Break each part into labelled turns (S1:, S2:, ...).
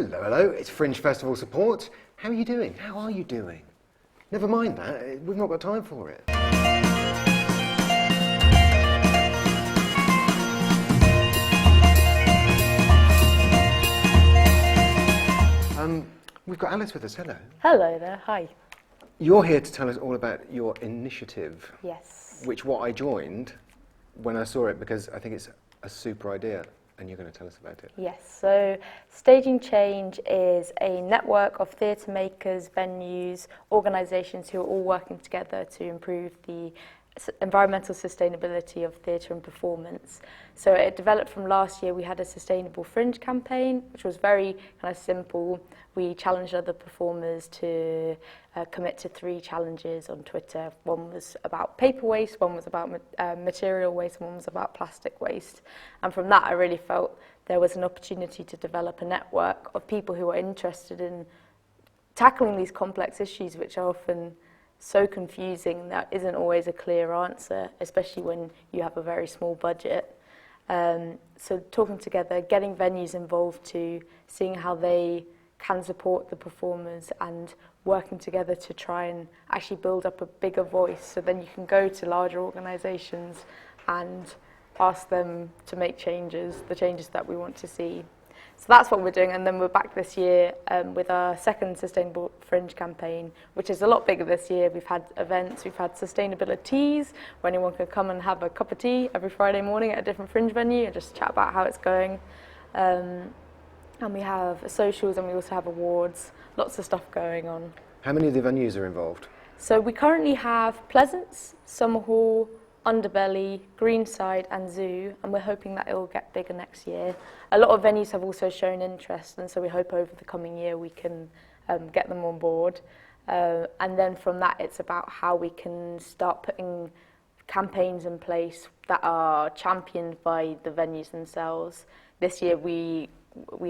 S1: Hello, hello, it's Fringe Festival Support. How are you doing? How are you doing? Never mind that, we've not got time for it. We've got Alice with us, hello.
S2: Hello there, hi.
S1: You're here to tell us all about your initiative.
S2: Yes.
S1: Which I joined when I saw it because I think it's a super idea and you're going to tell us about it.
S2: Yes, so Staging Change is a network of theatre makers, venues, organisations who are all working together to improve the environmental sustainability of theatre and performance. So it developed from last year. We had a Sustainable Fringe campaign, which was very kind of simple. We challenged other performers to commit to 3 challenges on Twitter. One was about paper waste, one was about material waste, and one was about plastic waste. And from that, I really felt there was an opportunity to develop a network of people who are interested in tackling these complex issues, which are often so confusing. There isn't always a clear answer, especially when you have a very small budget. So talking together, getting venues involved too, seeing how they can support the performers and working together to try and actually build up a bigger voice, so then you can go to larger organisations and ask them to make changes, the changes that we want to see. So that's what we're doing, and then we're back this year with our second Sustainable Fringe campaign, which is a lot bigger this year. We've had events, we've had sustainabilities, where anyone can come and have a cup of tea every Friday morning at a different Fringe venue and just chat about how it's going. And we have socials, and we also have awards, lots of stuff going on.
S1: How many of the venues are involved?
S2: So we currently have Pleasance, Summerhall, Underbelly, Greenside and Zoo, and we're hoping that it will get bigger next year. A lot of venues have also shown interest, and so we hope over the coming year we can get them on board. And then from that, it's about how we can start putting campaigns in place that are championed by the venues themselves. This year we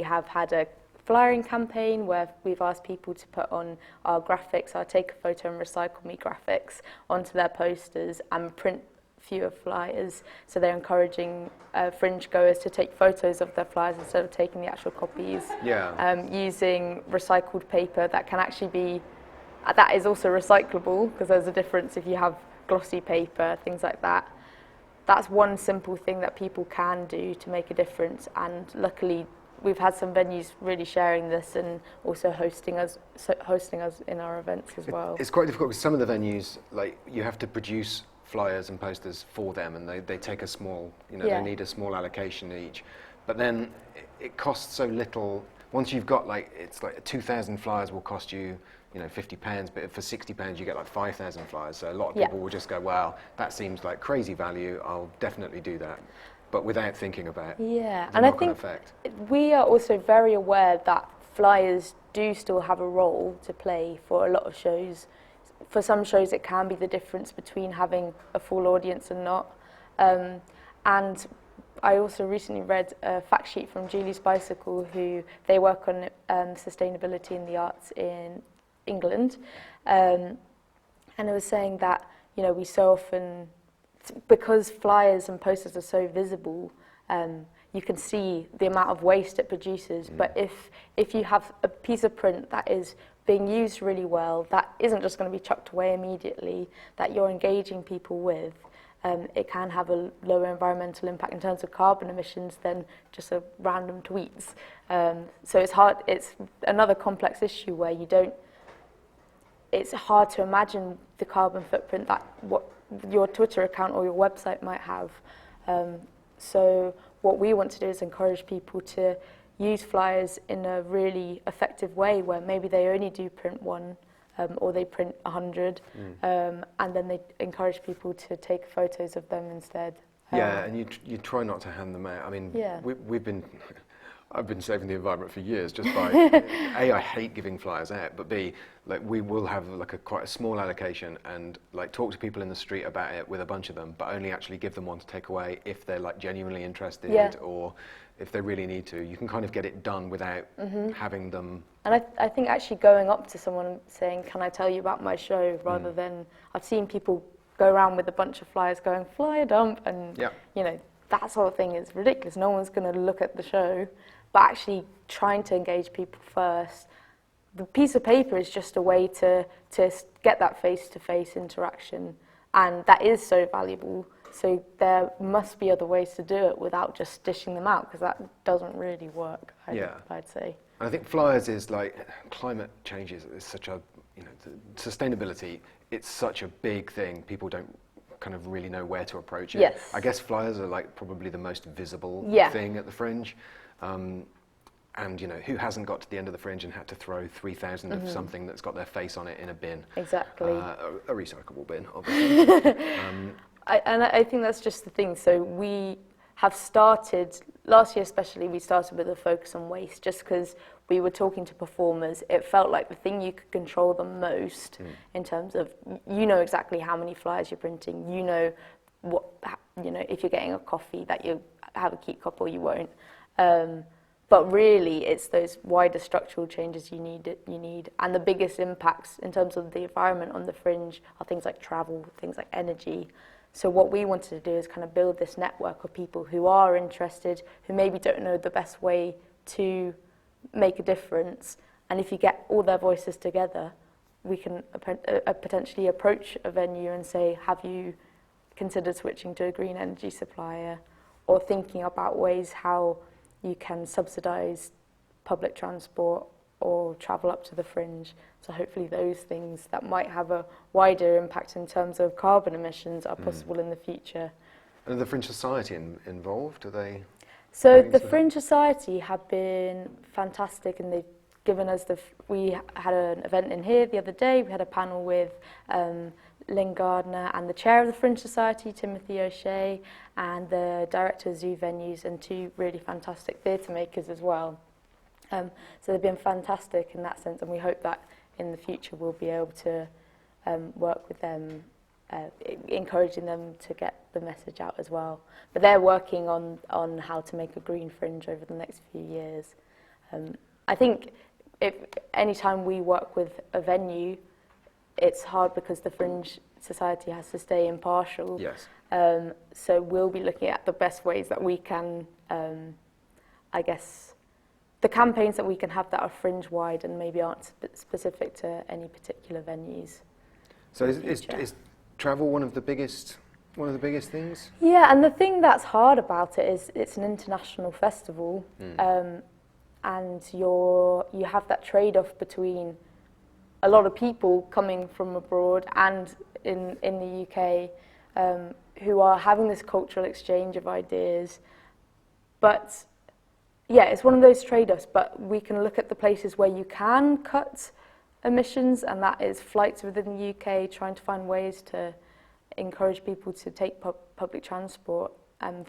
S2: have had a flyering campaign where we've asked people to put on our graphics, our Take a Photo and Recycle Me graphics onto their posters and print fewer flyers. So they're encouraging Fringe goers to take photos of their flyers instead of taking the actual copies.
S1: Yeah.
S2: Using recycled paper that can actually be, that is also recyclable, because there's a difference if you have glossy paper, things like that. That's one simple thing that people can do to make a difference, and luckily we've had some venues really sharing this and also hosting us in our events as well.
S1: It's quite difficult because some of the venues, like, you have to produce flyers and posters for them, and they take a small, they need a small allocation each. But then it costs so little. Once you've got, like, it's like 2,000 flyers will cost you, £50, but for £60 you get like 5,000 flyers. So a lot of people will just go, wow, that seems like crazy value, I'll definitely do that. But without thinking about the knock-on effect.
S2: We are also very aware that flyers do still have a role to play for a lot of shows. For some shows it can be the difference between having a full audience and not. And I also recently read a fact sheet from Julie's Bicycle, who they work on sustainability in the arts in England. And it was saying that, we so often, because flyers and posters are so visible, you can see the amount of waste it produces. But if you have a piece of print that is being used really well, that isn't just going to be chucked away immediately, that you're engaging people with, it can have a lower environmental impact in terms of carbon emissions than just a random tweets. So it's hard. It's another complex issue where it's hard to imagine the carbon footprint that what your Twitter account or your website might have. So what we want to do is encourage people to use flyers in a really effective way, where maybe they only do print one or they print 100, and then they encourage people to take photos of them instead.
S1: Yeah, and you try not to hand them out. I mean, I've been saving the environment for years just by A, I hate giving flyers out, but B, like, we will have like quite a small allocation and like talk to people in the street about it with a bunch of them, but only actually give them one to take away if they're like genuinely interested or if they really need to. You can kind of get it done without having them.
S2: And I think actually going up to someone and saying, can I tell you about my show, rather than, I've seen people go around with a bunch of flyers going, flyer dump, and that sort of thing is ridiculous. No one's going to look at the show. but actually trying to engage people first. The piece of paper is just a way to get that face-to-face interaction, and that is so valuable. So there must be other ways to do it without just dishing them out, because that doesn't really work, I'd say.
S1: And I think flyers is like, climate change is such a, sustainability, it's such a big thing. People don't kind of really know where to approach it.
S2: Yes.
S1: I guess flyers are like probably the most visible thing at the Fringe. And who hasn't got to the end of the Fringe and had to throw 3,000 of something that's got their face on it in a bin?
S2: Exactly.
S1: A recyclable bin, obviously.
S2: I think that's just the thing. So we have started, last year especially, we started with a focus on waste, just because we were talking to performers. It felt like the thing you could control the most in terms of, exactly how many flyers you're printing, what, if you're getting a coffee that you have a keep cup or you won't. But really, it's those wider structural changes you need. And the biggest impacts in terms of the environment on the Fringe are things like travel, things like energy. So what we wanted to do is kind of build this network of people who are interested, who maybe don't know the best way to make a difference. And if you get all their voices together, we can potentially approach a venue and say, have you considered switching to a green energy supplier? Or thinking about ways how you can subsidise public transport or travel up to the Fringe. So hopefully those things that might have a wider impact in terms of carbon emissions are possible in the future.
S1: And are the Fringe Society involved? Are they?
S2: So the Fringe Society have been fantastic, and they've given us we had an event in here the other day. We had a panel with Lynn Gardner and the chair of the Fringe Society, Timothy O'Shea, and the director of Zoo Venues, and two really fantastic theatre makers as well. So they've been fantastic in that sense, and we hope that in the future we'll be able to work with them, encouraging them to get the message out as well. But they're working on how to make a green Fringe over the next few years. I think if any time we work with a venue, it's hard because the Fringe Society has to stay impartial.
S1: Yes.
S2: So we'll be looking at the best ways that we can, the campaigns that we can have that are Fringe-wide and maybe aren't specific to any particular venues.
S1: So is travel one of the biggest things?
S2: Yeah, and the thing that's hard about it is it's an international festival, and you have that trade-off between a lot of people coming from abroad and in the UK who are having this cultural exchange of ideas. But yeah, it's one of those trade-offs, but we can look at the places where you can cut emissions, and that is flights within the UK, trying to find ways to encourage people to take public transport, and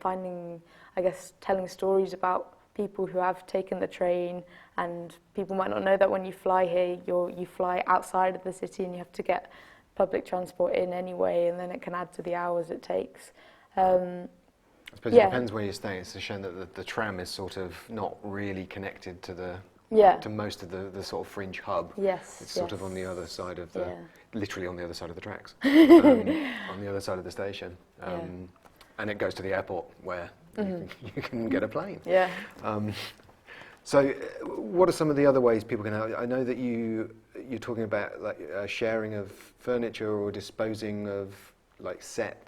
S2: telling stories about people who have taken the train. And people might not know that when you fly here, you fly outside of the city and you have to get public transport in anyway, and then it can add to the hours it takes.
S1: I suppose it depends where you're staying. It's a shame that the tram is sort of not really connected to to most of the sort of Fringe hub.
S2: Yes.
S1: It's sort of on the other side of literally on the other side of the tracks, on the other side of the station. And it goes to the airport where you can get a plane.
S2: Yeah.
S1: So what are some of the other ways people can help? I know that you're talking about like sharing of furniture or disposing of like set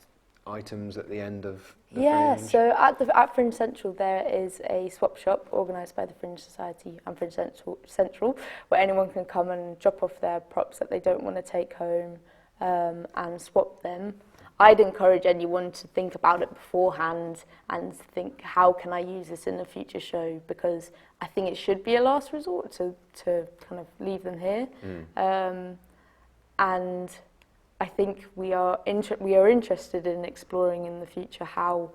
S1: items at the end of the Fringe.
S2: So at Fringe Central there is a swap shop organised by the Fringe Society and Fringe Central where anyone can come and drop off their props that they don't want to take home and swap them. I'd encourage anyone to think about it beforehand and think, how can I use this in a future show? Because I think it should be a last resort to kind of leave them here. And I think we are interested in exploring in the future how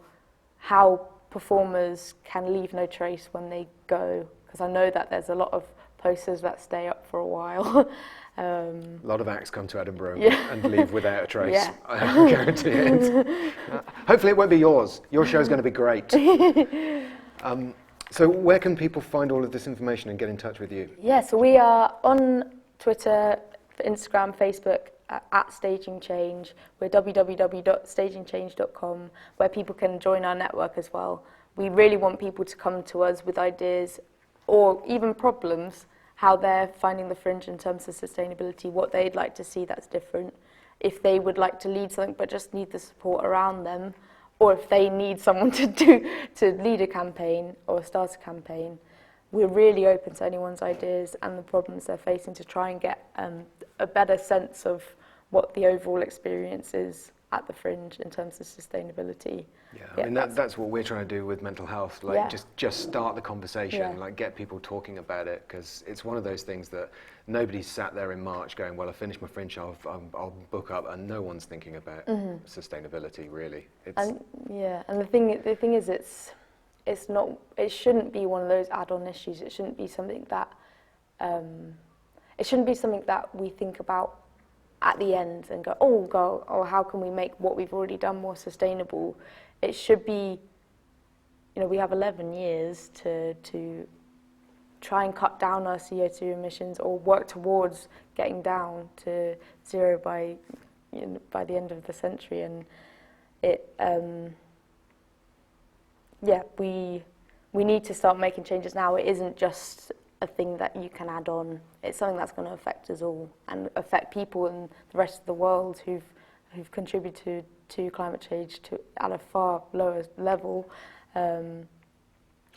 S2: performers can leave no trace when they go, because I know that there's a lot of posters that stay up for a while.
S1: A lot of acts come to Edinburgh and leave without a trace. Yeah. I guarantee it. Hopefully it won't be yours. Your show's going to be great. So where can people find all of this information and get in touch with you?
S2: Yeah, so we are on Twitter, Instagram, Facebook, at Staging Change. We're www.stagingchange.com, where people can join our network as well. we really want people to come to us with ideas or even problems, how they're finding the Fringe in terms of sustainability, what they'd like to see that's different, if they would like to lead something but just need the support around them, or if they need someone to lead a campaign or start a campaign. We're really open to anyone's ideas and the problems they're facing to try and get a better sense of what the overall experience is at the Fringe in terms of sustainability.
S1: I mean that's what we're trying to do with mental health, like just start the conversation, like get people talking about it, because it's one of those things that nobody sat there in March going, well, I finished my Fringe, I'll book up, and no one's thinking about sustainability really. And
S2: the thing is, it's not, it shouldn't be one of those add-on issues. It shouldn't be something that we think about at the end and go, how can we make what we've already done more sustainable? It should be, we have 11 years to try and cut down our CO2 emissions or work towards getting down to zero by the end of the century. And we need to start making changes now. It isn't just a thing that you can add on. It's something that's going to affect us all and affect people in the rest of the world who've contributed to climate change at a far lower level.
S1: And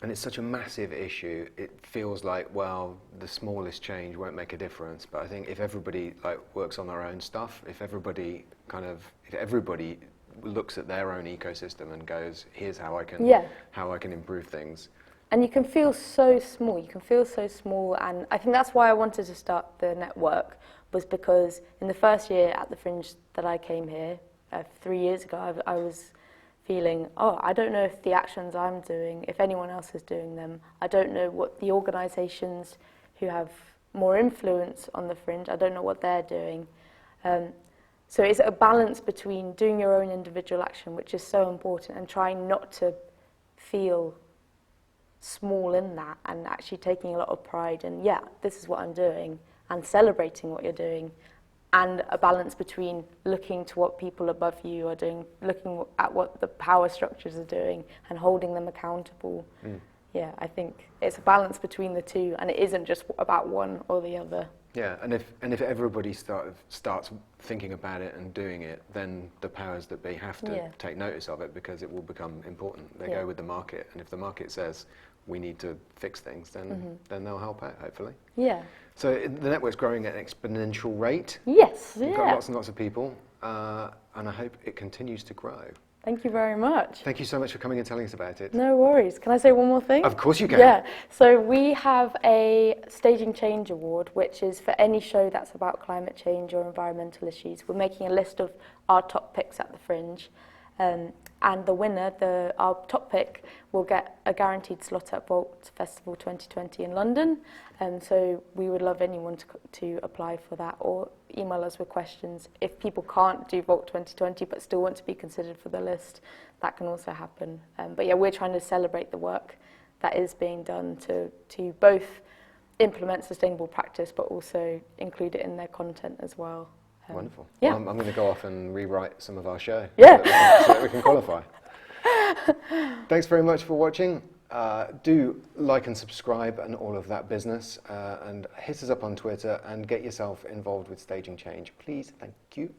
S1: it's such a massive issue. It feels like, well, the smallest change won't make a difference. But I think if everybody works on their own stuff, if everybody looks at their own ecosystem and goes, here's how I can improve things.
S2: And you can feel so small, and I think that's why I wanted to start the network, was because in the first year at the Fringe that I came here, 3 years ago, I was feeling, I don't know if the actions I'm doing, if anyone else is doing them. I don't know what the organisations who have more influence on the Fringe, I don't know what they're doing. So it's a balance between doing your own individual action, which is so important, and trying not to feel small in that, and actually taking a lot of pride in, this is what I'm doing, and celebrating what you're doing, and a balance between looking to what people above you are doing, looking at what the power structures are doing, and holding them accountable. I think it's a balance between the two, and it isn't just about one or the other.
S1: Yeah, and if everybody starts thinking about it and doing it, then the powers that be have to take notice of it, because it will become important. They go with the market, and if the market says we need to fix things, then they'll help out, hopefully.
S2: Yeah.
S1: So the network's growing at an exponential rate.
S2: Yes.
S1: You've got lots and lots of people, and I hope it continues to grow.
S2: Thank you very much.
S1: Thank you so much for coming and telling us about it.
S2: No worries. Can I say one more thing?
S1: Of course you can.
S2: Yeah. So we have a Staging Change Award, which is for any show that's about climate change or environmental issues. We're making a list of our top picks at the Fringe. And the winner, our top pick, will get a guaranteed slot at Vault Festival 2020 in London. So we would love anyone to apply for that, or email us with questions. If people can't do Vault 2020 but still want to be considered for the list, that can also happen. But yeah, we're trying to celebrate the work that is being done to both implement sustainable practice but also include it in their content as well.
S1: Wonderful.
S2: Yeah.
S1: Well, I'm going to go off and rewrite some of our show so that we can qualify. Thanks very much for watching. Do like and subscribe and all of that business, and hit us up on Twitter and get yourself involved with Staging Change. Please, thank you.